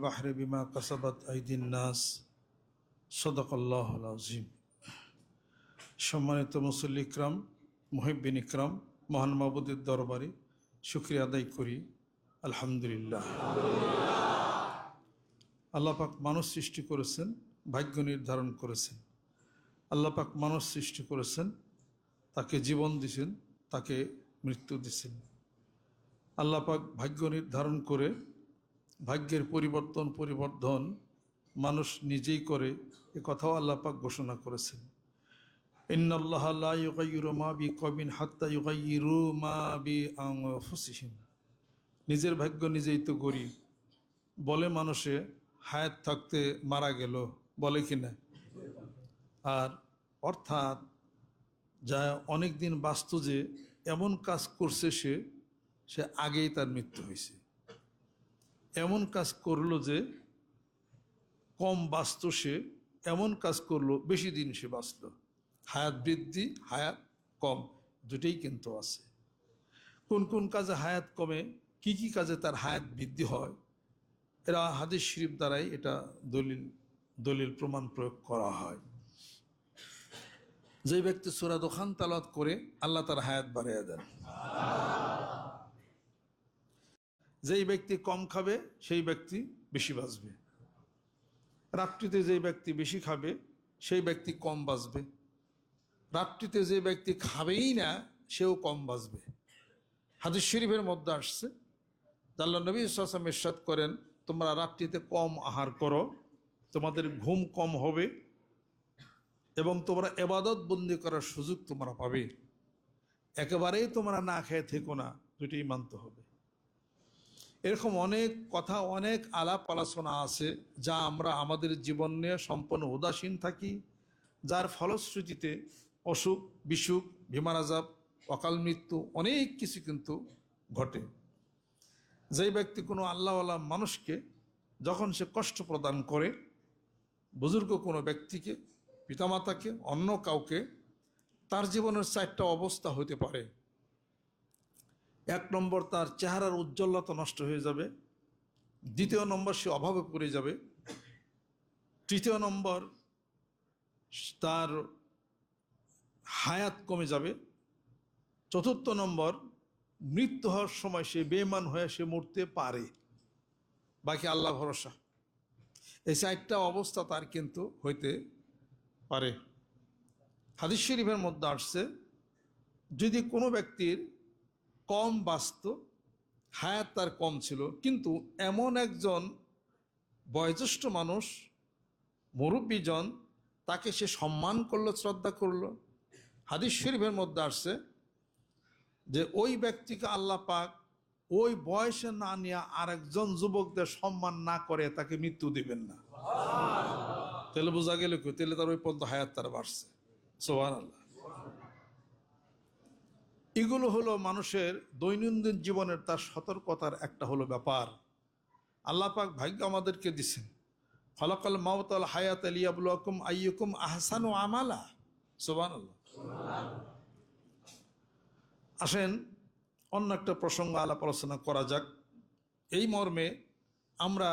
البحر بما كسبت أيدي الناس صدق الله العظيم সম্মানিত মুসল্লি ইকরাম, মুহিব্বিন ইকরাম, মহান মাবুদের দরবারে শুকরিয়া আদায় করি। আলহামদুলিল্লাহ। আল্লাহ পাক মানুষ সৃষ্টি করেছেন, ভাগ্য নির্ধারণ করেছেন। আল্লাহ পাক মানুষ সৃষ্টি করেছেন, তাকে জীবন দিয়েছেন, তাকে মৃত্যু দিয়েছেন। আল্লাহ পাক ভাগ্য নির্ধারণ করে ভাগ্যের পরিবর্ধন মানুষ নিজেই করে, এ কথাও আল্লাহ পাক ঘোষণা করেছেন। ইন্নাল্লাহা লা ইউগাইয়িরু মা বিকওমিন হাত্তা ইউগাইয়িরু মা বিআনফুসিহিম। নিজের ভাগ্য নিজেই তো গড়ি। বলে মানুষে হায়াত থাকতে মারা গেল, বলে কি না? আর অর্থাৎ যা অনেক দিন বাঁচত, যে এমন কাজ করছে সে আগেই তার মৃত্যু হয়েছে। এমন কাজ করলো যে কম বাঁচত, সে এমন কাজ করলো বেশি দিন সে বাঁচল। হায়াত বৃদ্ধি, হায়াত কম, দুটেই কিন্তু আছে। কোন কোন কাজে হায়াত কমে, কি কি কাজে তার হায়াত বৃদ্ধি হয়, এরা হাদিস শরীফ দ্বারাই এটা দলিল প্রমাণ প্রয়োগ করা হয়। যে ব্যক্তি সূরা দুখান তেলাওয়াত করে আল্লাহ তার হায়াত বাড়িয়ে দেন। যেই ব্যক্তি কম খাবে সেই ব্যক্তি বেশি বাঁচবে। রাত্রিতে যে ব্যক্তি বেশি খাবে সেই ব্যক্তি কম বাঁচবে। রাত্রিতে যে ব্যক্তি খাবেই না সেও কম বাঁচবে। হাদিস শরীফের মধ্যে আসছে, আল্লাহ নবী সাল্লাল্লাহু আলাইহি ওয়াসাল্লাম ইরশাদ করেন, তোমরা রাত্রিতে কম আহার করো, তোমাদের ঘুম কম হবে এবং তোমরা ইবাদত বন্দি করার সুযোগ তোমরা পাবে। একেবারেই তোমরা না খেয়ে থেকো না, দুটোই মানতে হবে। এরকম অনেক কথা, অনেক আলাপ আলোচনা আছে যা আমরা আমাদের জীবন নিয়ে সম্পূর্ণ উদাসীন থাকি, যার ফলশ্রুতিতে অসুখ বিসুখ, বিমার আজাব, অকাল মৃত্যু, অনেক কিছু কিন্তু ঘটে। যেই ব্যক্তি কোনো আল্লাহওয়ালা মানুষকে যখন সে কষ্ট প্রদান করে, বুজুর্গ কোনো ব্যক্তিকে, পিতামাতাকে, অন্য কাউকে, তার জীবনের চারটা অবস্থা হতে পারে। এক নম্বর, তার চেহারার উজ্জ্বলতা নষ্ট হয়ে যাবে। দ্বিতীয় নম্বর, সে অভাবে পড়ে যাবে। তৃতীয় নম্বর, তার হায়াত কমে যাবে। চতুর্থ নম্বর, মৃত্যু হওয়ার সময় সে বেঈমান হয়ে সে মরতে পারে। বাকি আল্লাহ ভরসা। এই চারটা অবস্থা তার কিন্তু হইতে পারে। হাদিস শরীফের মধ্যে আসছে, যদি কোনো ব্যক্তির কম বাঁচত, হায়াত তার কম ছিল, কিন্তু এমন একজন বয়োজ্যেষ্ঠ মানুষ, মুরব্বীজন, তাকে সে সম্মান করলো, শ্রদ্ধা করলো, হাদিস শরীফের মধ্যে আসছে যে ওই ব্যক্তিকে আল্লাহ পাক ওই বয়সে না নিয়ে আরেকজন যুবকদের সম্মান না করে তাকে মৃত্যু দিবেন না। তাহলে বোঝা গেল কি, তাহলে তার ওই পর্যন্ত হায়াত তার বাড়ছে। সুবহানাল্লাহ। এগুলো হলো মানুষের দৈনন্দিন জীবনের তার সতর্কতার একটা হলো ব্যাপার। আল্লাহ পাক ভাগ্য আমাদেরকে দিছেন, খালাকাল মাউত ওয়াল হায়াতা লিয়াবলুয়াকুম আইয়ুকুম আহসানু আমালা। সুবহানাল্লাহ। আসেন অন্য একটা প্রসঙ্গ আলাপ আলোচনা করা যাক। এই মর্মে আমরা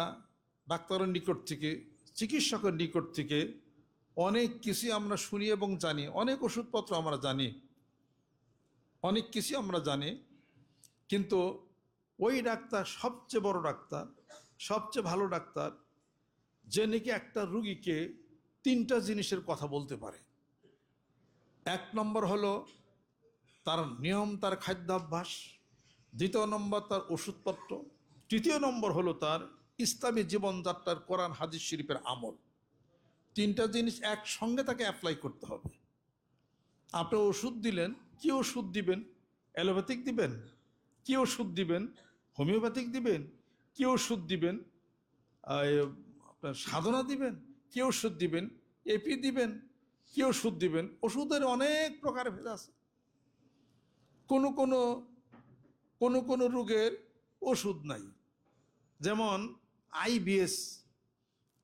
ডাক্তারের নিকট থেকে, চিকিৎসকের নিকট থেকে অনেক কিছু আমরা শুনি এবং জানি, অনেক ওষুধপত্র আমরা জানি, অনেক কিছু আমরা জানি, কিন্তু ওই ডাক্তার সবচেয়ে বড় ডাক্তার, সবচেয়ে ভালো ডাক্তার, যে নাকি একটা রুগীকে তিনটা জিনিসের কথা বলতে পারে। এক নম্বর হলো তার নিয়ম, তার খাদ্যাভ্যাস। দ্বিতীয় নম্বর তার ওষুধপত্র। তৃতীয় নম্বর হলো তার ইসলামী জীবনযাত্রার কোরআন হাদিস শরীফের আমল। তিনটা জিনিস একসঙ্গে তাকে অ্যাপ্লাই করতে হবে। আপনি ওষুধ দিলেন, কি ওষুধ দিবেন? অ্যালোপ্যাথিক দিবেন? কি ওষুধ দিবেন? হোমিওপ্যাথিক দিবেন? কি ওষুধ দিবেন? আপনার সাধনা দিবেন? কি ওষুধ দিবেন? এপি দিবেন? কি ওষুধ দিবেন? ওষুধের অনেক প্রকার ভেদ আছে। কোনো রোগের ওষুধ নাই। যেমন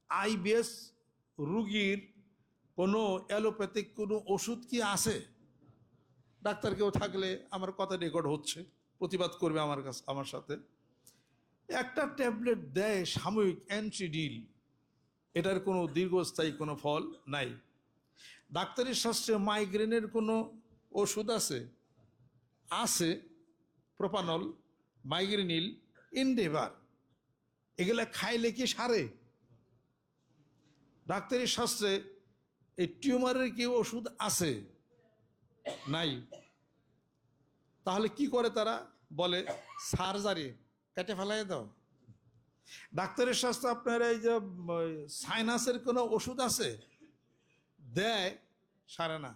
আইবিএস রুগীর কোনো অ্যালোপ্যাথিক কোনো ওষুধ কি আছে? ডাক্তার কেউ থাকলে আমার কথা রেকর্ড হচ্ছে, প্রতিবাদ করবে আমার সাথে। একটা ট্যাবলেট দেয় সাময়িক অ্যান্টিডিল, এটার কোনো দীর্ঘস্থায়ী কোনো ফল নাই। ডাক্তারি শাস্ত্রে মাইগ্রেনের কোনো ওষুধ আছে? আছে, প্রোপানল, মাইগ্রেনিল, ইনডেভার। এগুলা খাইলে কি সারে? ডাক্তারি শাস্ত্রে এই টিউমারের কি ওষুধ আছে? নাই। তাহলে কি করে তারা? বলে সার্জারি, কেটে ফেলাই দাও। ডাক্তারের শাস্ত্রে আপনার এই যে সাইনাসের কোনো ওষুধ আছে? দেয়, সারে না।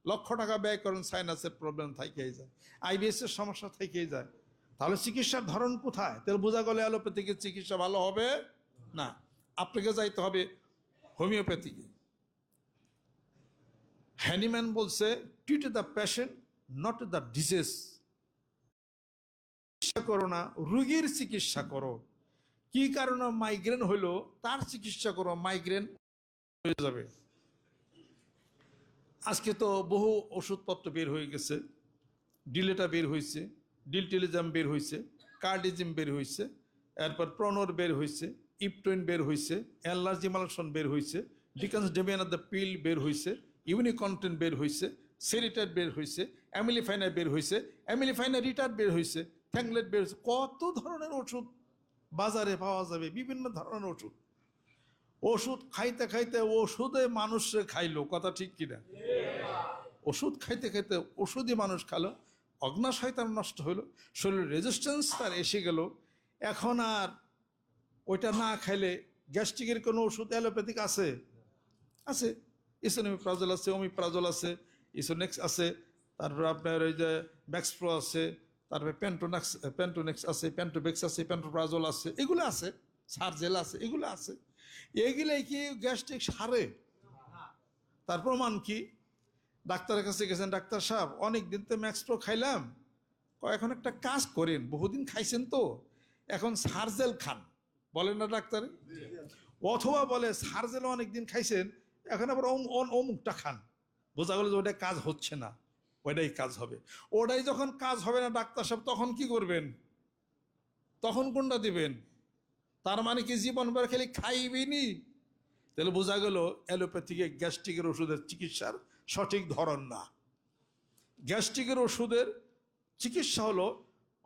লক্ষ টাকা ব্যয় করেন, সাইনাসের প্রবলেম থেকেই যায়, আইবিএস এর সমস্যা থেকেই যায়। তাহলে চিকিৎসার ধরন কোথায়? তাহলে বোঝা গেলে অ্যালোপ্যাথিকের চিকিৎসা ভালো হবে না, আপনাকে যাইতে হবে হোমিওপ্যাথিকে। হ্যানিম্যান বলছে, treat the patient not the disease. চিকিৎসা করো না, রোগীর চিকিৎসা করো। কি কারণে মাইগ্রেন হইলো তার চিকিৎসা করো, মাইগ্রেন হয়ে যাবে। আজকে তো বহু ওষুধপত্র বের হয়ে গেছে। ডিলেটা বের হয়েছে, ডিলটিলিজাম বের হয়েছে, কার্ডিজিম বের হয়েছে, এরপর প্রনর বের হয়েছে, ইপটোইন বের হয়েছে, অ্যালার্জিমালশন বের হয়েছে, ডিকান্স ডেমিয়ান দ্য পিল বের হয়েছে, ইউনিকন্টেন বের হয়েছে, সেরিটার বের হয়েছে, অ্যামিলিফাইনার বের হয়েছে, অ্যামিলিফাইনার রিটার বের হয়েছে, থ্যাংলেট বের হয়েছে। কত ধরনের ওষুধ বাজারে পাওয়া যাবে, বিভিন্ন ধরনের ওষুধ। ওষুধ খাইতে খাইতে ওষুধে মানুষে খাইলো, কথা ঠিক কিনা? ওষুধ খাইতে খাইতে ওষুধই মানুষ খালো, অজ্ঞা শয়তান নষ্ট হইলো, শরীরের রেজিস্ট্যান্স তার এসে গেল। এখন আর ওইটা না খাইলে গ্যাস্ট্রিকের কোনো ওষুধ অ্যালোপ্যাথিক আছে? আছে, ইসোনিপ্রাজল আছে, ওমিপ্রাজল আছে, ইসোনেক্স আছে, তারপরে আপনার ওই যে ব্যাক্সপ্রো আছে, তারপরে পেন্টোনেক্স আছে, পেন্টোবেক্স আছে, পেন্টোপ্রাজল আছে, এগুলো আছে, সার্জেল আছে, এগুলো আছে। এগুলাই কি গ্যাস্ট্রিক সারে? তার প্রমাণ কি? ডাক্তারের কাছে গেছেন, ডাক্তার সাহেব অনেক দিন তো ম্যাক্সপ্রো খাইলাম, এখন একটা কাজ করেন, বহুদিন খাইছেন তো, এখন সার্জেল খান, বলেন না ডাক্তার? অথবা বলে সার্জেল অনেকদিন খাইছেন, এখন আবার অমুকটা খান। বোঝা গেল যে ওটাই কাজ হচ্ছে না, ওইটাই কাজ হবে। ওটাই যখন কাজ হবে না ডাক্তার সাহেব, তখন কি করবেন? তখন কোনটা দিবেন? তার মানে কি জীবনভর খালি খাইবেনি? তাহলে বোঝা গেল অ্যালোপ্যাথিকে গ্যাস্ট্রিকের ওষুধের চিকিৎসার সঠিক ধরন না। গ্যাস্ট্রিকের ওষুধের চিকিৎসা হলো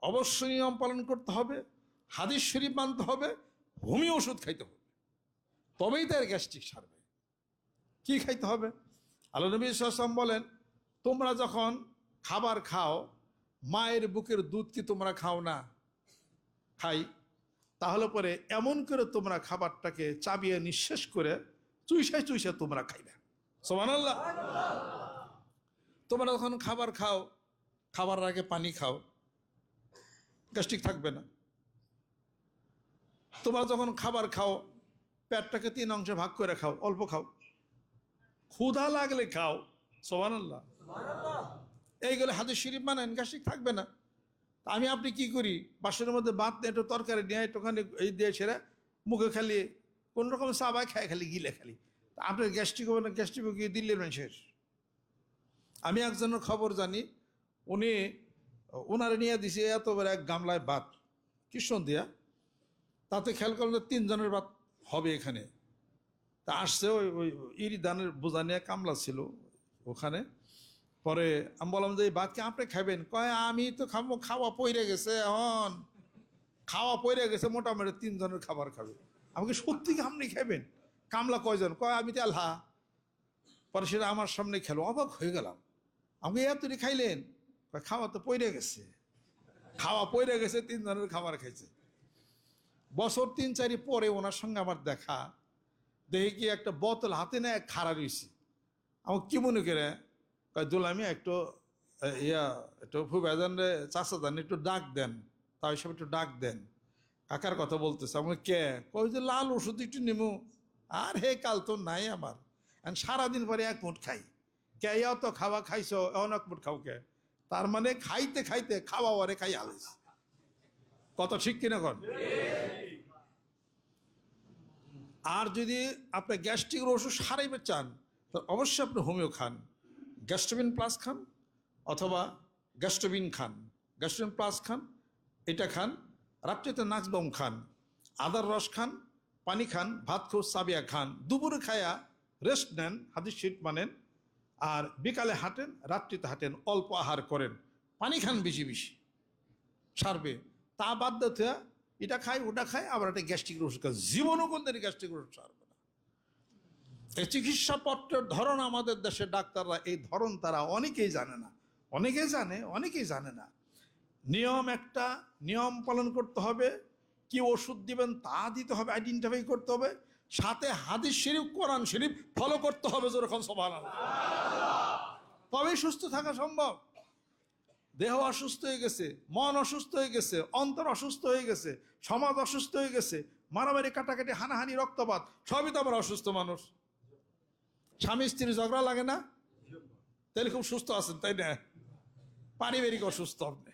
অবশ্যই নিয়ম পালন করতে হবে, হাদিস শরীফ মানতে হবে, হোমিও ওষুধ খাইতে হবে, তবেই তার গ্যাস্ট্রিক সারবে। কি খাইতে হবে? আল্লাহ নবী সাল্লাল্লাহু আলাইহি ওয়াসাল্লাম বলেন, তোমরা যখন খাবার খাও, মায়ের বুকের দুধ কি তোমরা খাও না? খাই। তাহলে পরে এমন করে তোমরা খাবারটাকে চাবিয়ে নিঃশেষ করে চুইসায় চুইসা তোমরা খাইবে। সুবহানাল্লাহ। তোমরা যখন খাবার খাও, খাবার আগে পানি খাও, গ্যাস্ট্রিক থাকবে না। তোমরা যখন খাবার খাও, পেটটাকে 3 অংশে ভাগ করে খাও, অল্প খাও, ক্ষুধা লাগলে খাও। সুবহানাল্লাহ। এইগুলো হাদিস শরীফ মানেন, গ্যাস্ট্রিক থাকবে না। আমি আপনি কি করি, বাসনের মধ্যে ভাত নিয়ে একটু তরকারি নিয়ে একটুখানি এই দিয়ে সেরে মুখে খালি কোন রকম চাবাই খায়, খালি গিলে খালি। আপনার গ্যাস্ট্রিক হবে না? গ্যাস্ট্রিক গিয়ে দিল্লির মানুষের। আমি একজনের খবর জানি, উনি ওনারে নিয়ে দিছে এত বড় এক গামলায় ভাত, কৃষ্ণ দিয়া, তাতে খেয়াল করলেন 3 জনের ভাত হবে এখানে। তা আসছে ওই ওই ইরি দানের বোঝা নিয়ে কামলা ছিল ওখানে। পরে আমি বললাম যে এই ভাত কি আপনি খাবেন? কয় আমি তো খাবো, খাওয়া পইরে গেছে, এখন খাওয়া পইরে গেছে, মোটামুটি 3 জনের খাবার খাবে। আমাকে সত্যি কি আপনি খাবেন? কামলা কয়জন? কয় আমি তো আল্লাহ। পরে সেটা আমার সামনে খেলো, অবাক হয়ে গেলাম। আমাকে এতটি খাইলেন? কয় খাওয়া তো পইরে গেছে। খাওয়া পইরে গেছে, 3 জনের খাবার খাইছে। বছর 3-4 পরে ওনার সঙ্গে আমার দেখা, দেখি কি একটা বোতল হাতে নেয় খাড়া রয়েছে। আমাকে কি মনে করে? কয় দুলামি একটু একটু ফুবাজান রে, চাষা যান একটু ডাক দেন, তাই সব একটু ডাক দেন। কাকার কথা বলতেছে। আমাকে কে? কই যে লাল ওষুধ একটু নেবো। আর হে কাল তো নাই আমার, সারাদিন পরে 1 মুঠ খাই। কে অত খাওয়া খাইছ, এখন 1 মুঠ খাও কে? তার মানে খাইতে খাইতে খাওয়া ওরে খাই আলিস। কত ঠিক কিনা কন? আর যদি আপনি গ্যাস্ট্রিকের ওষুধ সারাইবে চান, তো অবশ্যই আপনি হোমিও খান, গ্যাস্ট্রোবিন প্লাস খান অথবা গ্যাস্ট্রোবিন খান, গ্যাস্ট্রোবিন প্লাস খান, এটা খান। রাত্রিতে নাচবম খান, আদার রস খান, পানি খান, ভাত খোঁজ সাবিয়া খান, দুপুরে খায়া রেস্ট নেন, হাদিস শরীফ মানেন, আর বিকালে হাঁটেন, রাত্রিতে হাঁটেন, অল্প আহার করেন, পানি খান বেশি বেশি, সারবে। তা বাদ দিতে এটা খাই ওটা খাই, আবার একটা গ্যাস্ট্রিক ওষুধ খায়, জীবনও কোনদিন গ্যাস্ট্রিক ওষুধ সারবে না। এই চিকিৎসাপত্রের ধরন আমাদের দেশের ডাক্তাররা এই ধরন তারা অনেকেই জানে না, অনেকেই জানে অনেকেই জানে না। নিয়ম একটা, নিয়ম পালন করতে হবে, কি ওষুধ দিবেন তা দিতে হবে, আইডেন্টিফাই করতে হবে, সাথে হাদিস শরীফ কোরআন শরীফ ফলো করতে হবে, যেরকম সুবহানাল্লাহ, তবেই সুস্থ থাকা সম্ভব। দেহ অসুস্থ হয়ে গেছে, মন অসুস্থ হয়ে গেছে, অন্তর অসুস্থ হয়ে গেছে, সমাজ অসুস্থ হয়ে গেছে, মারামারি কাটাকাটি হানাহানি রক্তপাত, সবই তো আমরা অসুস্থ মানুষ। স্বামী স্ত্রী ঝগড়া লাগে না, তাহলে খুব সুস্থ আছেন, তাই না? পারিবারিক অসুস্থ আপনি।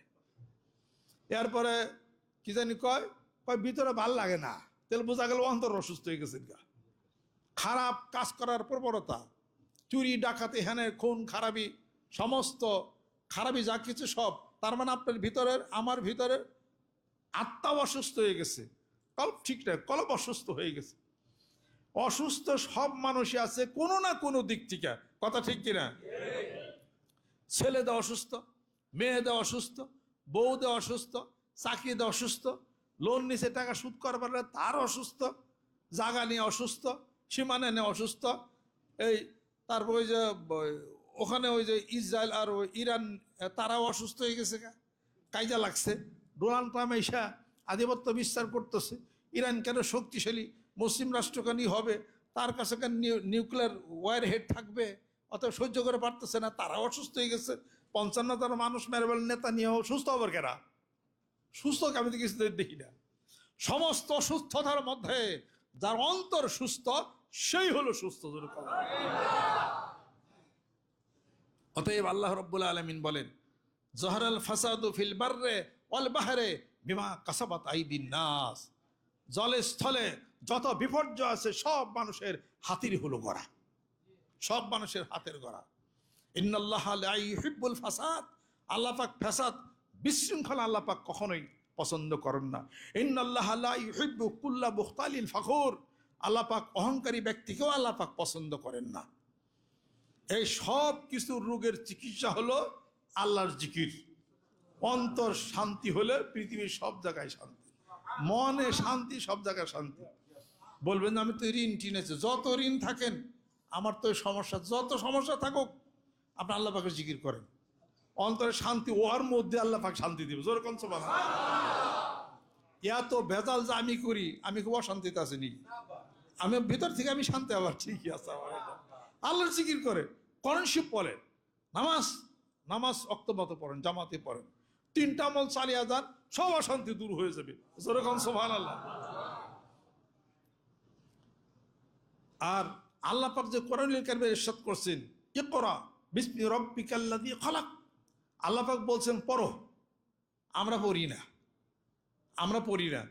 এরপরে কি জানি কয় কয় ভিতরে ভাল লাগে না, তাহলে বোঝা গেল অন্তর অসুস্থ হয়ে গেছে। খারাপ কাজ করার প্রবণতা, চুরি ডাকাতি হ্যানের খুন খারাপি, সমস্ত খারাপি যা কিছু সব, তার মানে আপনার ভিতরের আমার ভিতরের আত্মাও অসুস্থ হয়ে গেছে, কল্প ঠিক না, কলব অসুস্থ হয়ে গেছে। অসুস্থ সব মানুষই আছে কোনো না কোনো দিক থেকে, কথা ঠিক কিনা? ছেলেদের অসুস্থ, মেয়েদের অসুস্থ, বউদের অসুস্থ, চাকরিদের অসুস্থ, লোন নিচে টাকা সুদ করবার তার অসুস্থ, জাগা নিয়ে অসুস্থ, সীমানা নিয়ে অসুস্থ। এই তারপর ওই যে ওখানে ওই যে ইসরায়েল আর ওই ইরান, তারাও অসুস্থ হয়ে গেছে, কাইজা লাগছে। ডোনাল্ড ট্রাম্প এসা আধিপত্য বিস্তার করতেছে, ইরান কেন শক্তিশালী মুসলিম রাষ্ট্র কেনই হবে, তার কাছে কেন নিউক্লিয়ার ওয়ার হেড থাকবে, অত সহ্য করে পারতেছে না, তারা অসুস্থ হয়ে গেছে। 55 মানুষ মেরে বলেন নেতা নিয়েও সুস্থ হবার কেনা, সুস্থ আমি তো কিছু দেখি না। সমস্ত অসুস্থতার মধ্যে যার অন্তর সুস্থ সেই হলো সুস্থ। অতএব আল্লাহ রাব্বুল আলামিন বলেন, জহরাল ফাসাদু ফিল বাররে ওয়াল বাহরে বিমা কাসাবাত আইদিন নাস। জলে স্থলে যত বিপর্যয় আছে সব মানুষের হাতির হলো গড়া, সব মানুষের হাতের গড়া। ইন্নাল্লাহা লা ইউহিব্বুল ফাসাদ, আল্লাহ পাক ফাসাদ বিশৃঙ্খলা আল্লাহ পাক কখনোই পছন্দ করেন না। ইন্নাল্লাহা লা ইউহিব্বু কুল্লা মুখতালিন ফাখুর, আল্লাহ পাক অহংকারী ব্যক্তিকেও আল্লাহ পাক পছন্দ করেন না। এই সব কিছু রোগের চিকিৎসা হলো আল্লাহর জিকির। অন্তর শান্তি হলে পৃথিবীর সব জায়গায় শান্তি, মনে শান্তি, সব জায়গায় শান্তি। বলবেন আমি তো ঋণ টিনেছি, যত ঋণ থাকেন আমার তো সমস্যা, যত সমস্যা থাকুক আপনি আল্লাহ পাকের জিকির করেন, অন্তরে শান্তি, ওর মধ্যে আল্লাহ পাক শান্তি দিবে। যেরকম এত ভেজাল যা আমি করি, আমি খুব অশান্তিতে আছি নাকি? আমি ভিতর থেকে আমি শান্তি, আবার ঠিকই আছে। আল্লাহর জিকির করে, কোরআন শরীফ পড়েন, নামাজ অক্তমত পড়েন, জামাতে পড়েন, 3টা আমল চালিয়ে যান, সব অশান্তি দূর হয়ে যাবে। যেরকম সুবহানাল্লাহ। আর আল্লাহ পাক যে কোরআনুল কারীমে ইরশাদ করছেন, ইকরা বিসমি রাব্বিকাল্লাযী খালাক, আল্লাহ পাক বলছেন পড়ো। আমরা পড়ি না, আমরা পড়ি না।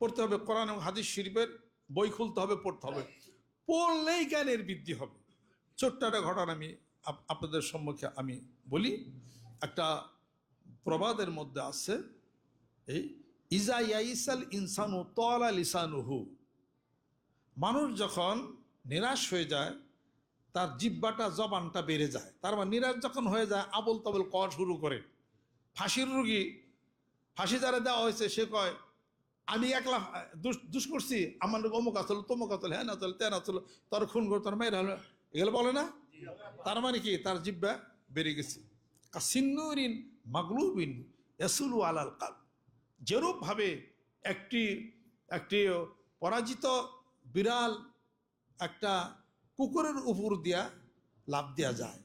পড়তে হবে কোরআন এবং হাদিস শরীফের বই খুলতে হবে, পড়তে হবে, পড়লেই জ্ঞানের বৃদ্ধি হবে। ছোট্ট একটা ঘটনা আমি আপনাদের সম্মুখে আমি বলি। একটা প্রবাদের মধ্যে আছে, এই ইজা ইয়াইসাল ইনসানু তালা লিসানুহু, মানুষ যখন নিরাশ হয়ে যায় তার জিহ্বাটা, জবানটা বেড়ে যায়। তার মানে নিরাশ যখন হয়ে যায় আবল তাবল কওয়া শুরু করে। ফাঁসির রুগী, ফাঁসি যারা দেওয়া হয়েছে সে কয় আমি একলা দুষ করছি, আমার অমুক আসল তমুক আসল, হ্যাঁ না চল তেন আসল, তোর খুন কর, তোর মেয়ের হলো, এগুলো বলে না। তার মানে কি, তার জিহ্বা বেড়ে গেছে। কাসিন্নুরিন মাগলুবিন ইয়াসুলু আলাল কালব, যেরূপ ভাবে একটি পরাজিত বিড়াল একটা কুকুরের উপর দিয়া লাফ দেওয়া যায়,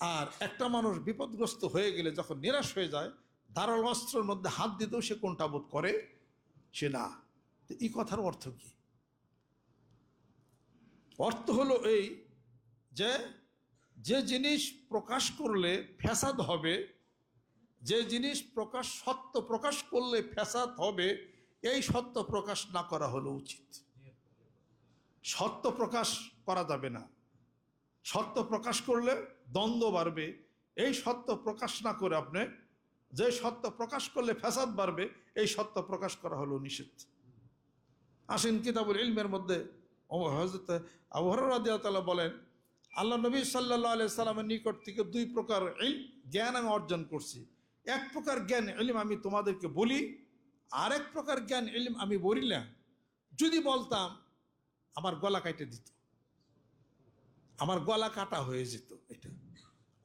আর একটা মানুষ বিপদগ্রস্ত হয়ে গেলে যখন নিরাশ হয়ে যায় ধারাল অস্ত্রের মধ্যে হাত দিতেও সে কোনটা বোধ করে সে না। তো এই কথার অর্থ কি? অর্থ হলো এই যে, যে জিনিস প্রকাশ করলে ফ্যাসাদ হবে, যে জিনিস সত্য প্রকাশ করলে ফ্যাসাদ হবে, এই সত্য প্রকাশ না করা হলো উচিত। সত্য প্রকাশ করা যাবে না, সত্য প্রকাশ করলে দ্বন্দ্ব বাড়বে। এই সত্য প্রকাশ না করে আপনি যে সত্য প্রকাশ করলে ফ্যাসাদ বাড়বে, এই সত্য প্রকাশ করা হলো নিষেধ। আসেন কিতাবুল ইলমের মধ্যে হযরত আবু হুরায়রা রাদিয়াল্লাহু তাআলা বলেন, আল্লাহ নবী সাল্লাল্লাহু আলাইহি সাল্লামের নিকট থেকে দুই প্রকার জ্ঞান আমি অর্জন করছি। এক প্রকার জ্ঞান ইলম আমি তোমাদেরকে বলি, আর এক প্রকার জ্ঞান ইলম আমি বলি না, যদি বলতাম আমার গলা কাটে দিত, আমার গলা কাটা হয়ে যেত। এটা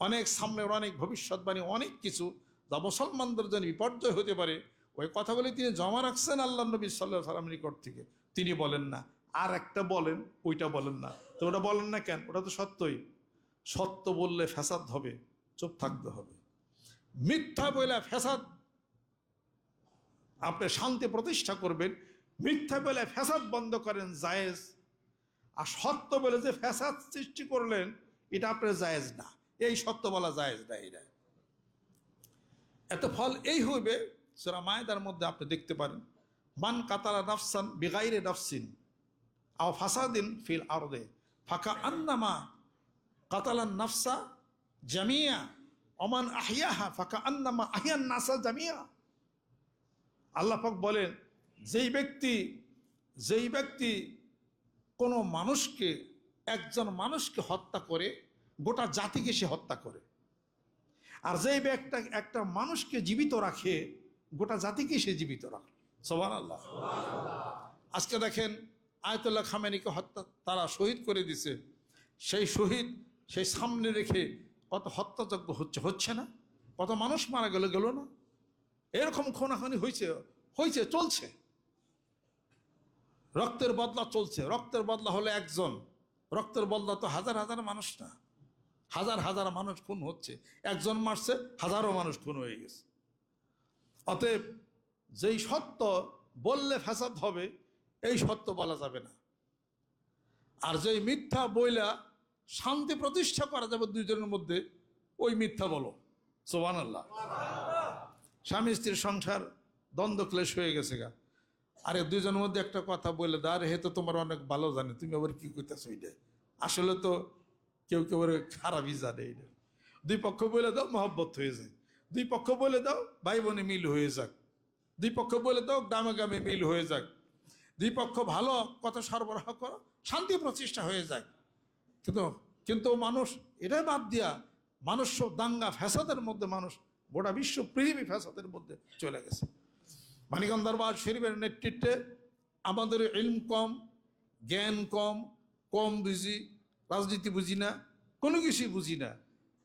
অনেক সামনের অনেক ভবিষ্যৎবাণী, অনেক কিছু যা মুসলমানদের জন্য বিপর্যয় হতে পারে, ওই কথাগুলি তিনি জমা রাখছেন আল্লাহ নবী সাল্লাল্লাহু আলাইহি সাল্লামের নিকট থেকে। তিনি বলেন না, আর একটা বলেন, ওইটা বলেন না। তো ওটা বলেন না কেন? ওটা তো সত্যই। সত্য বললে ফ্যাসাদ হবে, চুপ থাকতে হবে। মিথ্যা বলে ফ্যাসাদ, আপনি শান্তি প্রতিষ্ঠা করবেন, মিথ্যা বলে ফ্যাসাদ বন্ধ করেন, জায়েজ। আর সত্য বলে যে ফ্যাসাদ সৃষ্টি করলেন, এটা আপনার জায়েজ না। এই সত্য বলা জায়েজ না। এটা এত ফল এই হইবে। সূরা মায়েদার মধ্যে আপনি দেখতে পারেন, মান কাতালা নাফসান বিগাইরে নাফসিন আও ফাসাদিন ফিল আরদে ফাকা আন্নামা কাতালান নাফসা জামিয়া ওমান আহিয়াহা ফাকা আন্নামা আহিয়ান নাসা জামিয়া। আল্লাহ পাক বলেন, যেই ব্যক্তি কোনো মানুষকে, একজন মানুষকে হত্যা করে, গোটা জাতিকে সে হত্যা করে। আর যেই ব্যক্তি একটা মানুষকে জীবিত রাখে, গোটা জাতিকে সে জীবিত রাখে। সুবহানাল্লাহ। আজকে দেখেন আয়াতুল্লাহ খামেনিকে হত্যা, তারা শহীদ করে দিছে। সেই শহীদ, সেই সামনে রেখে কত হত্যাযজ্ঞ হচ্ছে না? কত মানুষ মারা গেল না? এরকম খুনাখুনি হয়েছে, চলছে। রক্তের বদলা চলছে। রক্তের বদলা হলো একজন, রক্তের বদলা তো হাজার হাজার মানুষ না। হাজার হাজার মানুষ খুন হচ্ছে, একজন মারছে, হাজারো মানুষ খুন হয়ে গেছে। অতএব যেই সত্য বললে ফ্যাসাদ হবে, এই সত্য বলা যাবে না। আর যেই মিথ্যা বইলা শান্তি প্রতিষ্ঠা করা যাবে দুইজনের মধ্যে, ওই মিথ্যা বলো। সুবহানাল্লাহ। স্বামী স্ত্রীর সংসার দ্বন্দ্ব ক্লেশ হয়ে গেছে গা, আরে দুইজনের মধ্যে একটা কথা বলে দা, আরে হে তো তোমার অনেক ভালো জানে, তুমি আবার কি করতেছো? এটা আসলে তো কেউ কেউ খারাপই জানে। এটা দুই পক্ষ বলে দাও, মহব্বত হয়ে যায়। দুই পক্ষ বলে দাও, ভাই বোনে মিল হয়ে যাক। দুই পক্ষ বলে দাও, গ্রামে গ্রামে মিল হয়ে যাক। দুই পক্ষ ভালো কথা সরবরাহ করো, শান্তি প্রতিষ্ঠা হয়ে যায়। কিন্তু মানুষ এটাই বাদ দিয়া, মানুষ সব দাঙ্গা ফ্যাসাদের মধ্যে, মানুষ গোটা বিশ্ব পৃথিবী ফ্যাসাদের মধ্যে চলে গেছে। মানিকগঞ্জ দরবার শরীফের নেতৃত্বে আমাদের ইলম কম, জ্ঞান কম, কম বুঝি, রাজনীতি বুঝি না, কোনো কিছুই বুঝি না।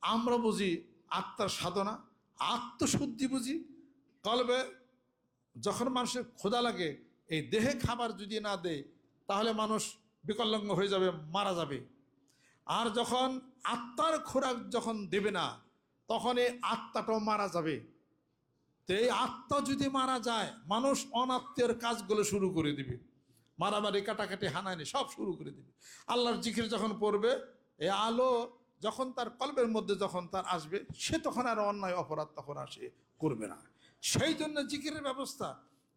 আমরা বুঝি আত্মার সাধনা, আত্মশুদ্ধি বুঝি। কলবে যখন মানুষের ক্ষুধা লাগে, এই দেহে খাবার যদি না দেয়, তাহলে মানুষ বিকলাঙ্গ হয়ে যাবে, মারা যাবে। আর যখন আত্মার খোরাক যখন দেবে না, তখন এই আত্মাটাও মারা যাবে। তো এই আত্মা যদি মারা যায়, মানুষ অনাত্মীয় কাজগুলো শুরু করে দিবে, মারামারি, কাটাকাটি, হানাহানি সব শুরু করে দিবে। আল্লাহর জিকির যখন পড়বে, এই আলো যখন তার কলবের মধ্যে যখন তার আসবে, সে তখন আর অন্যায় অপরাধ তখন আর সে করবে না। সেই জন্য জিকিরের ব্যবস্থা।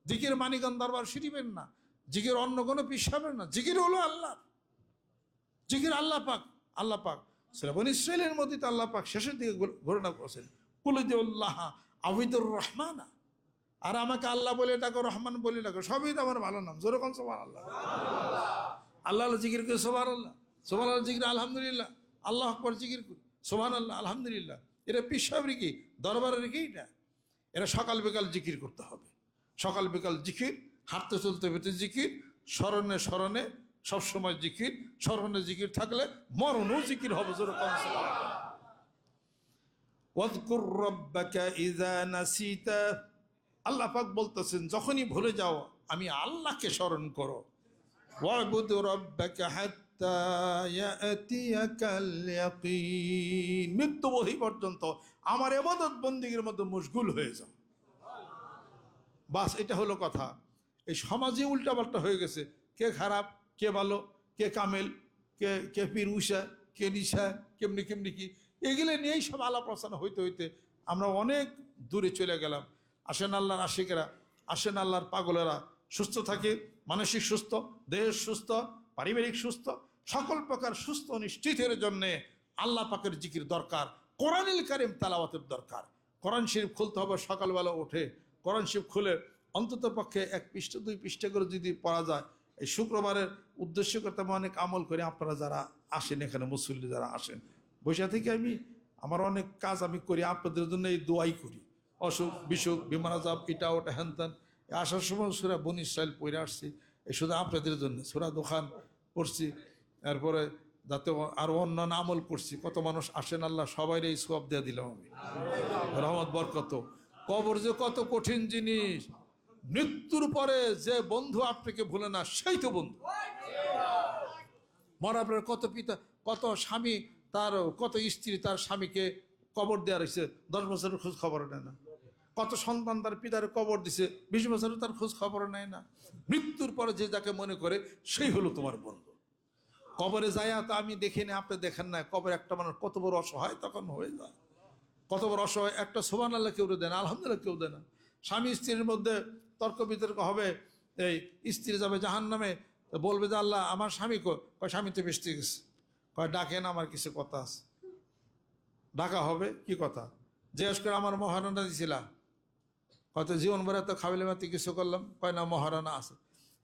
জিকির মানিকগঞ্জ দরবার শরীফের না, জিকির অন্য কোনো পিসাবের না, জিকির হলো আল্লাহ। জিকির আল্লাহ পাক, আল্লাহ পাক সূরা বনী ইসরাঈলের মধ্যে তো আল্লাহ পাক শেষের দিকে ঘোষণা করেছেন, কুলুল্লাহ আবিদুর রহমানা। আর আমাকে আল্লাহ বলে ডাকো, রহমান বলে ডাকো, সবই তো আমার ভালো নাম। যেরকম সুবহানাল্লাহ, আল্লাহ জিকির করে সুবহানাল্লাহ, সুবহানাল্লাহ জিকির আলহামদুলিল্লাহ, আল্লাহ আকবার জিকির করি, সুবহানাল্লাহ আলহামদুলিল্লাহ। এটা পিসাবের কি দরবারের কি? এটা এরা সকাল বিকাল জিকির করতে হবে। সকাল বিকাল জিকির, হাঁটতে চলতে ফিরতে জিকির, স্মরণে স্মরণে সবসময় জিকির। স্মরণে জিকির থাকলে মরণও জিকির হবে। যেরকম ওয়াযকুর রাব্বাকা ইযা নাসিতা, আল্লাহ পাক বলতেছেন যখনই ভুলে যাও আমি আল্লাহকে স্মরণ করো। ওয়াবুদ রাব্বাকা হাত্তা ইয়াতিয়াকাল ইয়াকিন, মৃত্যু বহি পর্যন্ত আমার ইবাদত বন্দেগীর মধ্যে মশগুল হয়ে যাও। বাস, এটা হলো কথা। এই সমাজে উল্টাপাল্টা হয়ে গেছে, কে খারাপ, কে ভালো, কে কামেল, কে পীর উষা, কে নিশা, কেমনি কেমনি কি, এগুলো নিয়েই সব আলাপ আলোচনা হইতে হইতে আমরা অনেক দূরে চলে গেলাম। আসেন আল্লাহর আশিকেরা, আসেন আল্লাহর পাগলেরা সুস্থ থাকে, মানসিক সুস্থ, দেহের সুস্থ, পারিবারিক সুস্থ, সকল প্রকার সুস্থ নিশ্চিতের জন্যে আল্লাহ পাকের জিকির দরকার, কোরআনুল কারীম তেলাওয়াতের দরকার। কোরআন শরীফ খুলতে হবে, সকালবেলা উঠে কোরআন শরীফ খুলে অন্তত পক্ষে 1 পৃষ্ঠা 2 পৃষ্ঠা করে যদি পড়া যায়। এই শুক্রবারের উদ্দেশ্য করতে আমি অনেক আমল করি। আপনারা যারা আসেন এখানে, মুসল্লি যারা আসেন, বসে থেকে আমি আমার অনেক কাজ আমি করি, আপনাদের জন্য এই দোয়াই করি। অসুখ বিসুখ বিমান আজাব এটা ওটা হ্যান ত্যান। আসার সময় সূরা বনী ইসরাইল পড়ে আসছি, এই শুধু আপনাদের জন্য। সূরা দোকান পড়ছি, এরপরে যাতে আরো অন্যান্য আমল করছি। কত মানুষ আসেন, আল্লাহ সবাই এই সওয়াব দিয়ে দিলাম আমি, রহমত বরকত। কবর যে কত কঠিন জিনিস, মৃত্যুর পরে যে বন্ধু আপনাকে ভুলে না সেই তো বন্ধু। মরার পরে কত পিতা, কত স্বামী, তার কত স্ত্রী তার স্বামীকে কবর দেওয়া রয়েছে, 10 বছরের খোঁজ খবর নেয় না। কত সন্তান তার পিতার কবর দিছে, 20 বছরের তার খোঁজ খবর নেয় না। মৃত্যুর পরে যে যাকে মনে করে সেই হলো তোমার বন্ধু। কবরে যায় তো আমি দেখিনি, আপনি দেখেন না, কবরে একটা মানুষ কত বড় অসহায় তখন হয়ে যায়, কত বড় অসহায়। একটা সুবহানাল্লাহ কেউ দেয় না, আলহামদুলিল্লাহ কেউ দেয় না। স্বামী স্ত্রীর মধ্যে তর্ক বিতর্ক হবে, এই স্ত্রী যাবে জাহান্নামে, বলবে যে আল্লাহ আমার স্বামী কয়, স্বামী তো বেশি গেছে, কয় ডাকেন আমার কিছু কথা আছে। ডাকা হবে, কি কথা জিজ্ঞেস করে, আমার মহারানা দিছিলা, হয়তো জীবন ভরে তো খাবিলে মাতি কিছু করলাম, কয় না মহারানা আছে,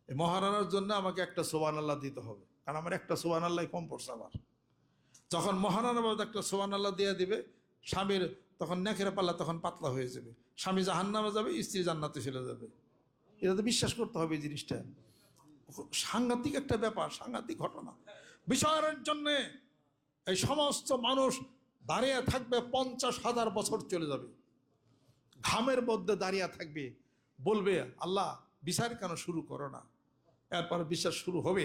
এই মহারানার জন্য আমাকে একটা সুবহানাল্লাহ দিতে হবে, কারণ আমার একটা সুবহানাল্লাহ কম পড়ছে। আবার যখন মহারানা বাবদ একটা সুবহানাল্লাহ দিয়ে দিবে, স্বামীর তখন নেকের পাল্লা তখন পাতলা হয়ে যাবে, স্বামী জাহান্নামে যাবে, স্ত্রী জান্নাতে চলে যাবে। এটা তো বিশ্বাস করতে হবে। এই জিনিসটা সাংঘাতিক একটা ব্যাপার, সাংঘাতিক ঘটনা। বিচারের জন্য এই সমস্ত মানুষ দাঁড়িয়ে থাকবে, 50,000 বছর চলে যাবে, ঘামের মধ্যে দাঁড়িয়ে থাকবে, বলবে আল্লাহ বিচার কেন শুরু করো না। এরপর বিচার শুরু হবে।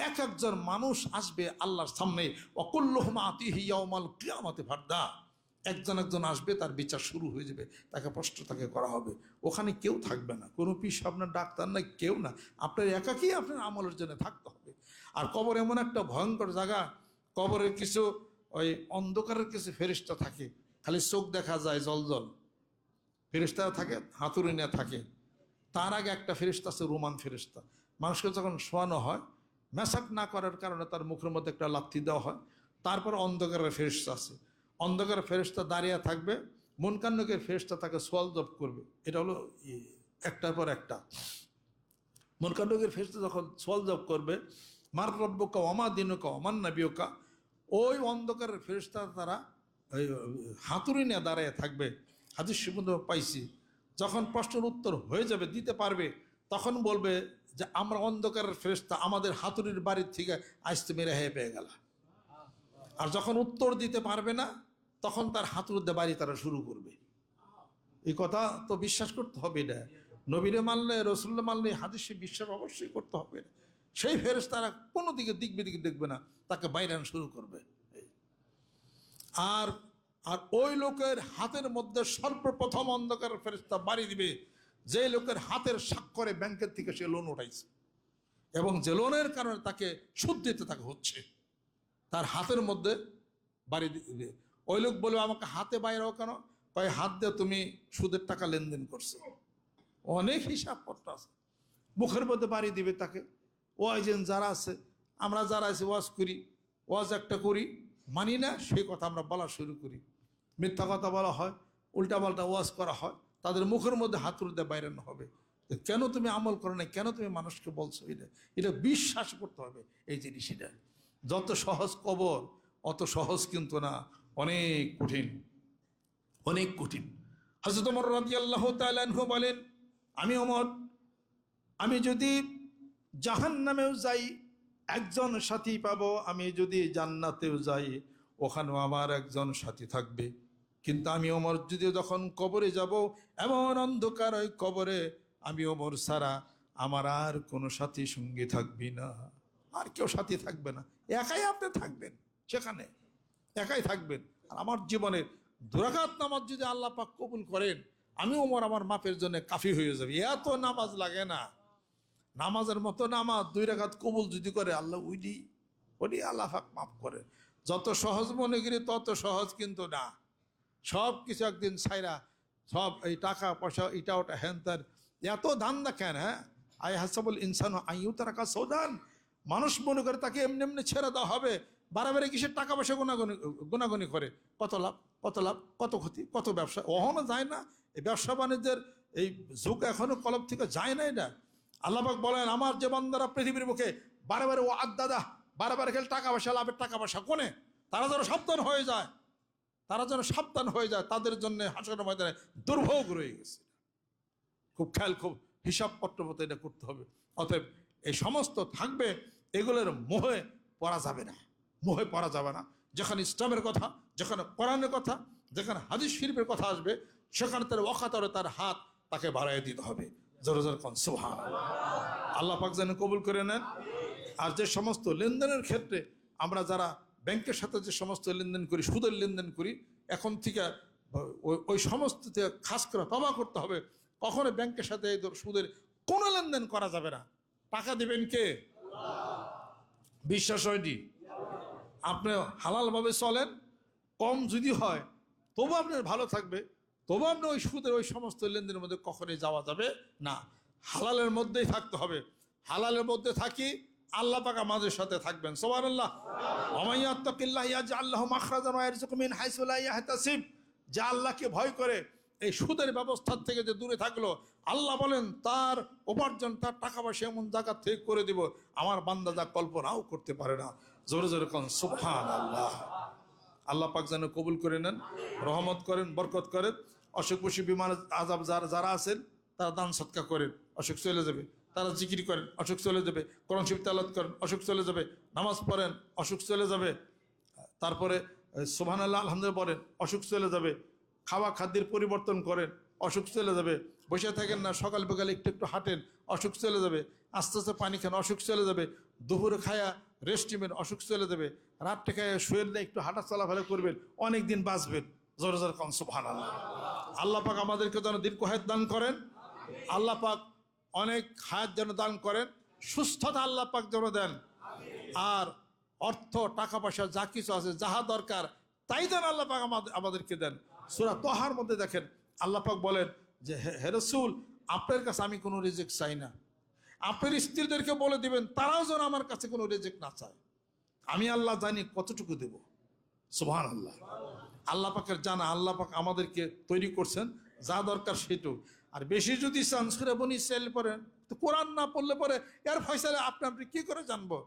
এক একজন মানুষ আসবে আল্লাহর সামনে, ওয়াকুল্লুহুম আতিহি ইয়াউমাল কিয়ামাতি ফারদা। একজন একজন আসবে, তার বিচার শুরু হয়ে যাবে, তাকে প্রশ্ন তাকে করা হবে। ওখানে কেউ থাকবে না, কোনো পিস আপনার ডাক্তার নাই, কেউ না, আপনার একাকেই আপনার আমলের জন্য থাকতে হবে। আর কবর এমন একটা ভয়ঙ্কর জায়গা, কবরের কিছু ওই অন্ধকারের কিছু ফেরেশতা থাকে, খালি চোখ দেখা যায় জল জল, ফেরেশতা থাকে, হাতুড়ি নিয়ে থাকে। তার আগে একটা ফেরেশতা আছে রোমান ফেরেশতা, মানুষকে যখন শোয়ানো হয়, মেসাক না করার কারণে তার মুখের মধ্যে একটা লাথি দেওয়া হয়। তারপর অন্ধকারের ফেরেশতা আছে, অন্ধকারের ফেরেশতা দাঁড়িয়ে থাকবে, মুনকান্নকের ফেরেশতা তাকে সোয়াল জব করবে। এটা হলো একটার পর একটা। মুনকান্নকের ফেরেশতা যখন সোয়াল জব করবে, মার রব্বুকা ওমা দিনুকা ওমান নাবিয়ুকা, ওই অন্ধকারের ফেরেশতা তারা ওই হাতুড়ি নিয়ে দাঁড়িয়ে থাকবে। হাদিস সম্বন্ধে পাইছি, যখন প্রশ্নের উত্তর হয়ে যাবে, দিতে পারবে, তখন বলবে যে আমরা অন্ধকারের ফেরেশতা, আমাদের হাতুড়ির বাড়ির থেকে আজ তুমি রেহাই পেয়ে গেলা। আর যখন উত্তর দিতে পারবে না, তখন তার হাতুড়িতে বাড়ি তারা শুরু করবে। এই কথা তো বিশ্বাস করতে হবে। এটা নবীরে মানলে, রসুল্লাহ মানলে, হাদিসে বিশ্বাস অবশ্যই করতে হবে। সেই ফেরেশতারা কোনো দিকে দিক বিদিকে দেখবে না, তাকে বাইরে শুরু করবে। আর আর ওই লোকের হাতের মধ্যে সর্বপ্রথম অন্ধকারের ফেরেশতা বাড়ি দিবে, যে লোকের হাতের স্বাক্ষরে ব্যাংকের থেকে সে লোন উঠাইছে, এবং যে লোনের কারণে তাকে সুদ দিতে তাকে হচ্ছে, তার হাতের মধ্যে বাড়ি দিবে। ওই লোক বলবে আমাকে হাতে বাইরেও কেন, কয় হাত দিয়ে তুমি সুদের টাকা লেনদেন করছো। অনেক হিসাবপত্র আছে, মুখের মধ্যে বাড়ি দিবে তাকে। ওয়াইজেন যারা আছে, আমরা যারা আছে ওয়াজ করি, ওয়াজ একটা করি, মানি না সেই কথা আমরা বলা শুরু করি, মিথ্যা কথা বলা হয়, উল্টাপাল্টা ওয়াজ করা হয়, তাদের মুখের মধ্যে হাতুড়ি দিয়ে বাইরানো হবে। কেন তুমি আমল করো না, কেন তুমি মানুষকে বলছো? এটা বিশ্বাস করতে হবে এই জিনিসটা। যত সহজ কবর অত সহজ কিন্তু না, অনেক কঠিন, অনেক কঠিন। হযরত ওমর রাদিয়াল্লাহু তাআলা আনহু বলেন, আমি ওমর, আমি যদি জাহান্নামেও যাই একজন সাথী পাবো, আমি যদি জান্নাতেও যাই ওখানেও আমার একজন সাথী থাকবে। কিন্তু আমি ওমর যদি যখন কবরে যাব, এমন অন্ধকার ওই কবরে আমি ওমর ছাড়া আমার আর কোনো সাথী সঙ্গী থাকবি না, আর কেউ সাথী থাকবে না, একাই আপনি থাকবেন সেখানে, একাই থাকবেন। আর আমার জীবনের 2 রাকাত নামাজ যদি আল্লাহ পাক কবুল করেন, আমি ওমর আমার মাপের জন্য কাফি হয়ে যাবে। এত নামাজ লাগে না, নামাজের মতো নামাজ 2 রাকাত কবুল যদি করে আল্লাহ, ওইটি আল্লাহ পাক মাফ করে। যত সহজ মনে করি তত সহজ কিন্তু না। সব কিছু একদিন ছাইরা, সব এই টাকা পয়সা এটা ওটা হ্যান ত্যান, এত ধান্দা কেন? হ্যাঁ, আই হাসাবুল ইনসান আইয়ু তারাকা সৌদান, মানুষ মনে করে তাকে এমনি এমনি ছেড়ে দেওয়া হবে। বারে কিসের টাকা পয়সা গোনাগুনি করে, কত লাভ কত লাভ, কত ক্ষতি, কত ব্যবসা, ওহনো যায় না। এই ব্যবসা বাণিজ্যের এই যুগ এখনো কলব থেকে যায় না। এটা আল্লাহ পাক বলেন, আমার যে বান্দারা পৃথিবীর মুখে বারে ও আদাদা বারে খেলে টাকা পয়সা লাভের টাকা পয়সা কোনে, তারা যেন সাবধান হয়ে যায়, তাদের জন্য হাসরের ময়দানে দুর্ভোগ রয়ে গেছে। খুব খেয়াল, খুব হিসাব পত্র মতো এটা করতে হবে। অতএব এই সমস্ত থাকবে, এগুলোর মোহে পড়া যাবে না, মোহে পড়া যাবে না। যেখানে ইসলামের কথা, যেখানে কোরআনের কথা, যেখানে হাদিস শরীফের কথা আসবে, সেখানে তার ওয়াকাতরে তার হাত তাকে বাড়াই দিতে হবে। জোরে জোরে কোন সুবহানাল্লাহ। আল্লাহ পাক যেন কবুল করে নেন। আর যে সমস্ত লেনদেনের ক্ষেত্রে আমরা যারা ব্যাংকের সাথে যে সমস্ত লেনদেন করি, সুদের লেনদেন করি, এখন থেকে ওই সমস্ত থেকে খাস করে তওবা করতে হবে। কখনো ব্যাংকের সাথে এই সুদের কোনো লেনদেন করা যাবে না। টাকা দিবেন কে? বিশ্বাস হয়নি? আপনি হালালভাবে চলেন, কম যদি হয় তবু আপনার ভালো থাকবে, তবু আপনি ওই সুদের ওই সমস্ত লেনদেনের মধ্যে কখনোই যাওয়া যাবে না। হালালের মধ্যেই থাকতে হবে। হালালের মধ্যে থাকি, আল্লাহ পাক আমাদের সাথে থাকবেন। সুবহানাল্লাহ। ওয়া ইয়াত্তাকিল্লাহ ইয়াজআল লাহু মাখরাজান ওয়া ইয়ারযুকহু মিন হাইসু লা ইয়াহতাসিব। যে আল্লাহকে ভয় করে এই সুদের ব্যবস্থার থেকে যে দূরে থাকলো, আল্লাহ বলেন তার উপার্জন, তার টাকা পয়সা এমন জায়গা থেকে করে দিব আমার বান্দা যা কল্পনাও করতে পারে না। জোরে জোরে কোন সুবহানাল্লাহ। আল্লাহ পাক যেন কবুল করে নেন, রহমত করেন, বরকত করেন। অসুখ বসি বিমার আজাব যারা আছেন তারা দান সৎকা করেন, অসুখ চলে যাবে। তারা জিকির করেন, অসুখ চলে যাবে। কোরআন শরীফ তেলাওয়াত করেন, অসুখ চলে যাবে। নামাজ পড়েন, অসুখ চলে যাবে। তারপরে সুবহানাল্লাহ আলহামদুলিল্লাহ পড়েন, অসুখ চলে যাবে। খাওয়া খাদ্যের পরিবর্তন করেন, অসুখ চলে যাবে। বসে থাকেন না, সকাল বিকালে একটু হাঁটেন, অসুখ চলে যাবে। আস্তে আস্তে পানি খান, অসুখ চলে যাবে। দুপুরে খায়া রেস্ট নেবেন, অসুখ চলে যাবে। রাত্রে খায়া শুয়েন না, একটু হাঁটা চলাফেরা করবেন, অনেক দিন বাঁচবেন। জোরে জোরে কোন সুবহানাল্লাহ। আল্লাহ পাক আমাদেরকে যেন দীর্ঘ হায়াত দান করেন। আল্লাহ পাক অনেক হায়াত যেন দান করেন, সুস্থতা আল্লাহ পাক যেন দেন। আর অর্থ টাকা পয়সা যা কিছু আছে, যাহা দরকার তাই যেন আল্লাহ পাক আমাদেরকে দেন। সূরা তাহার মধ্যে দেখেন আল্লাহ পাক বলেন যে হে রাসূল, আপনার কাছে আমি কোনো রিজিক চাই না। আপনার স্ত্রীদেরকে বলে দিবেন তারাও যেন আমার কাছে কোনো রিজিক না চায়। আমি আল্লাহ জানি কতটুকু দেব। সুবহানাল্লাহ। আল্লাহ পাকের জানা, আল্লাহ পাক আমাদেরকে তৈরি করছেন যা দরকার সেটু। আর বেশি যদি চান সূরা বনী ইসরাঈল পড়েন, তো কোরআন না পড়লে পরে এর ফয়সালা আপনি কি করে জানবো?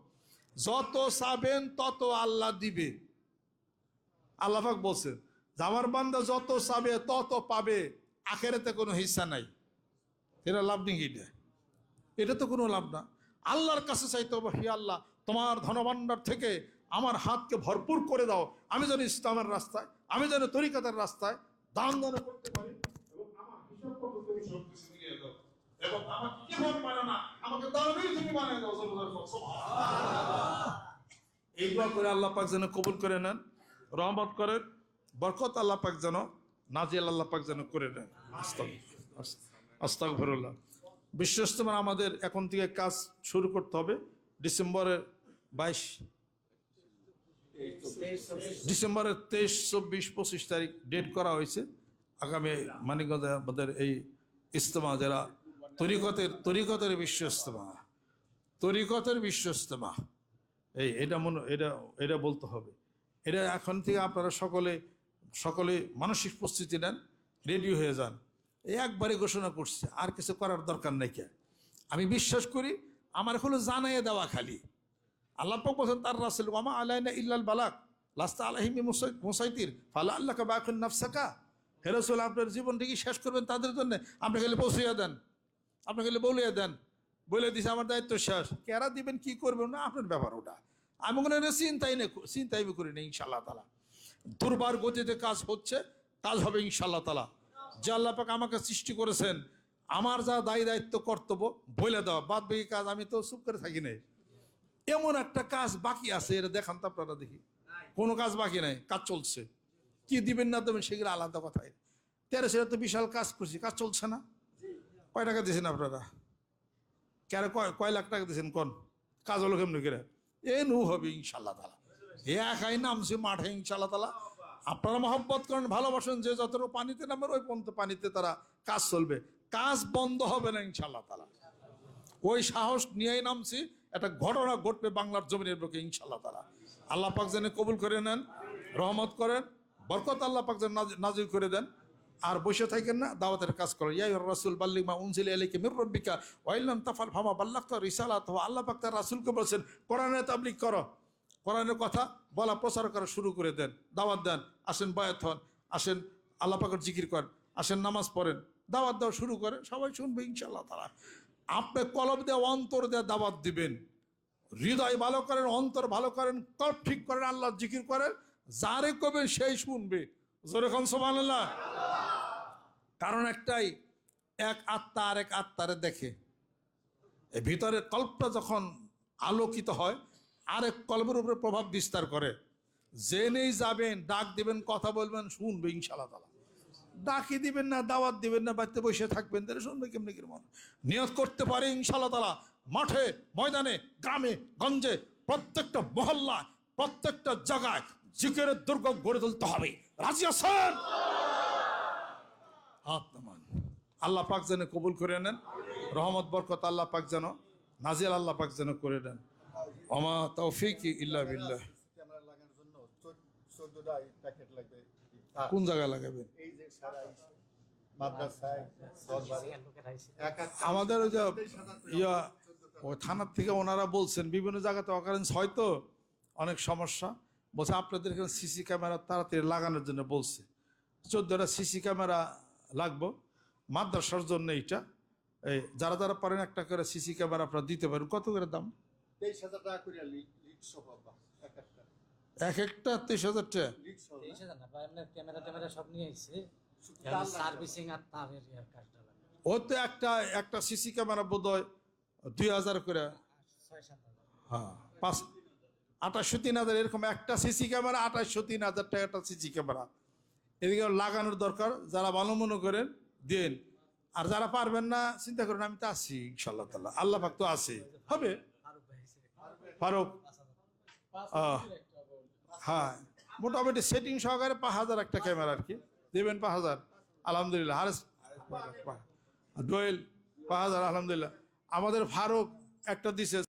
যত চাবেন তত আল্লাহ দিবে। আল্লাহ পাক বলছেন যে আমার বান্দা যত চাবে তত পাবে, আখেরাতে কোনো হিস্সা নাই। এটা লাভ নেই, এটা তো কোনো লাভ না। আল্লাহর কাছে চাইতে হবে, হে আল্লাহ তোমার ধনভাণ্ডার থেকে আমার হাতকে ভরপুর করে দাও, আমি যেন ইসলামের রাস্তায়, আমি যেন তরিকাতের রাস্তায় দান দান করতে পারি, এবং আমার হিসাব পত্র তুমি সব কিছু দিয়ে দাও, এবং আমাকে কিভাবে মানো না, আমাকে দানবীর তুমি বানিয়ে দাও। সুবহানাল্লাহ। এই দোয়া করে আল্লাহ পাক যেন কবুল করে নেন, রহমত করেন, বরকত আল্লাহ পাক যেন নাজিল আল্লাহ পাক যেন করে নেন। আস্তাগফিরুল্লাহ। বিশ্ব ইজতেমা আমাদের এখন থেকে কাজ শুরু করতে হবে। ডিসেম্বরের 23, 24, 25 তারিখ ডেট করা হয়েছে। আগামী মানিকগঞ্জে আমাদের এই ইজতেমা, যারা তরিকতের বিশ্ব ইজতেমা, তরিকতের বিশ্ব ইজতেমা, এটা বলতে হবে। এটা এখন থেকে আপনারা সকলে মানসিক প্রস্তুতি নেন, রেডি হয়ে যান। একবারে ঘোষণা করছে, আর কিছু করার দরকার নাই। কে আমি বিশ্বাস করি আমার হলো জানাইয়ে দেওয়া খালি। আল্লাহ পাক বলেন তার রাসূল ওয়ামা আলাইনা ইল্লাল বালাগ লাস্তা আলাইহিম মুসাইতির ফালা আল্লাকা বাকিন নাফসাকা। হে রাসূল, আপনার জীবনটাকে শেষ করবেন তাদের জন্য, আপনি খালি পৌঁছাইয়া দেন, আপনি খালি বলিয়া দেন, বলে দিছে আমার দায়িত্ব শেষ। কেরা দিবেন কি করবেন না আপনার ব্যাপার, ওটা আমি মনে হয় চিন্তাই করি না। ইনশাআল্লাহ তাআলা দুর্বার গতিতে কাজ হচ্ছে, কাজ হবে ইনশাআল্লাহ তাআলা। যে আল্লাহ পাক আমাকে সৃষ্টি করেছেন, আমার যা দায়িত্ব কর্তব্য বলে দেওয়া, বাদ বাকি কাজ আমি তো চুপ করে থাকি নাই। এমন একটা কাজ বাকি আছে, এটা দেখান তো আপনারা, দেখি কোনো কাজ বাকি নাই, কাজ চলছে। কি দিবেন না দেবেন সেগুলো আলাদা কথা। 13 তো বিশাল কাজ করছি, কাজ চলছে না। কয় টাকা দিয়েছেন আপনারা? কয় লাখ টাকা দিয়েছেন? কোন কাজ হলো কেমনি করে? হবে ইনশাআল্লাহ তাআলা। একাই নামছে মাঠে ইনশাআল্লাহ তাআলা। আপনারা মহব্বত করেন, ভালোবাসেন, যে যতটুকু পানিতে নামেন ওই পর্যন্ত পানিতে তারা কাজ চলবে, কাজ বন্ধ হবে না ইনশাআল্লাহ তাআলা। ওই সাহস নিয়েই নামছি, একটা ঘটনা ঘটবে বাংলার জমিনের বুকে ইনশাআল্লাহ তাআলা। আল্লাহ পাক যেন কবুল করে নেন, রহমত করেন, বরকত আল্লাহ পাক যেন নাজিল করে দেন। আর বসে থাকেন না, দাওয়াতের কাজ করেন। ইয়া আইয়ুহার রাসূল বাল্লিগ মা উনজিলা ইলাইকা মির রাব্বিকা ওয়া ইল্লাম তাফআল ফামা বাল্লাগতা রিসালাতাহু। আল্লাহ পাক তার রাসূলকে বলেছেন কোরআনের তাবলীগ করো, কোরআনের কথা বলা প্রচার করা শুরু করে দেন, দাওয়াত দেন, আসেন বায়াত হন, আসেন আল্লাহ পাকের জিকির করেন, আসেন নামাজ পড়েন, দাওয়াত দেওয়া শুরু করে, সবাই শুনবে ইনশাআল্লাহ তাআলা। আপনি কলব দিয়ে অন্তর দিয়ে দাওয়াত দিবেন, হৃদয় ভালো করেন, অন্তর ভালো করেন, কল্প ঠিক করেন, আল্লাহর জিকির করেন, যারে কবেন সেই শুনবে। জোরে কোন সুবহানাল্লাহ। কারণ একটাই, এক আত্মা আর এক আত্মারে দেখে। এই ভিতরের কল্পটা যখন আলোকিত হয় আরেক কল্পের উপরে প্রভাব বিস্তার করে। জেনেই যাবেন, ডাক দিবেন, কথা বলবেন, শুনবে ইনশাআল্লাহ তাআলা। ডাকি দিবেন না, দাওয়াত দিবেন না, বাড়িতে বসে থাকবেন, তাহলে শুনবে কেমনি কিরকম? নিয়ত করতে পারে ইনশাআল্লাহ তাআলা মাঠে ময়দানে গ্রামে গঞ্জে প্রত্যেকটা মহল্লা প্রত্যেকটা জায়গায় জিকিরের দুর্গ গড়ে তুলতে হবে। রাজি আছেন? হাত নামান। আল্লাহ পাক যেন কবুল করে নেন, রহমত বরকত আল্লাহ পাক যেন নাজিল আল্লাহ পাক যেন করে দেন। ওমা তৌফিকি ইল্লা বিল্লাহ। ক্যামেরা লাগানোর জন্য 14টা প্যাকেট লাগবে। কোন জায়গায় লাগাবেন? এই যে সারা মাদ্রাসায় আমাদের ওই যে ইয়া ওই থানার থেকে ওনারা বলছেন বিভিন্ন জায়গাতে অকারেন্স হয়তো অনেক সমস্যা, বলছে আপনাদের এখানে সিসি ক্যামেরা তাড়াতাড়ি লাগানোর জন্য বলছে। 14টা সিসি ক্যামেরা লাগবো মাদ্রাসার জন্য। এইটা এই যারা যারা পারেন একটা করে সিসি ক্যামেরা আপনারা দিতে পারেন। কত করে দাম? 23,000 টাকা করে লিড সহ এক একটা। এক একটা 23,000 টাকা। লিড সহ 23,000 না, আপনার ক্যামেরা ট্যামেরা সব নিয়ে আইছে, তার সার্ভিসিং আর তারের ইয়ার কাজটা লাগে। ও তো একটা সিসি ক্যামেরা বোধ হয় 2,000 করে। 6-7 হাজার। হ্যাঁ 28,000-3,000 এরকম একটা সিসি ক্যামেরা। 28,000-3,000 টাকা একটা সিসি ক্যামেরা এদিকে লাগানোর দরকার। যারা ভালো মনে করেন দিন, আর যারা পারবেন না চিন্তা করেন, আমি তো আছি ইনশাআল্লাহ তাআলা, আল্লাহ পাক তো আছে, হবে। ফারুক ভাই আইছে। ফারুক হ্যাঁ মোটামুটি সেটিং সহকারে 5,000 একটা ক্যামেরা আর কি দেবেন। 5,000 আলহামদুলিল্লাহ। হারেস ডোয়েল 5,000 আলহামদুলিল্লাহ। আমাদের ফারুক একটা দিছে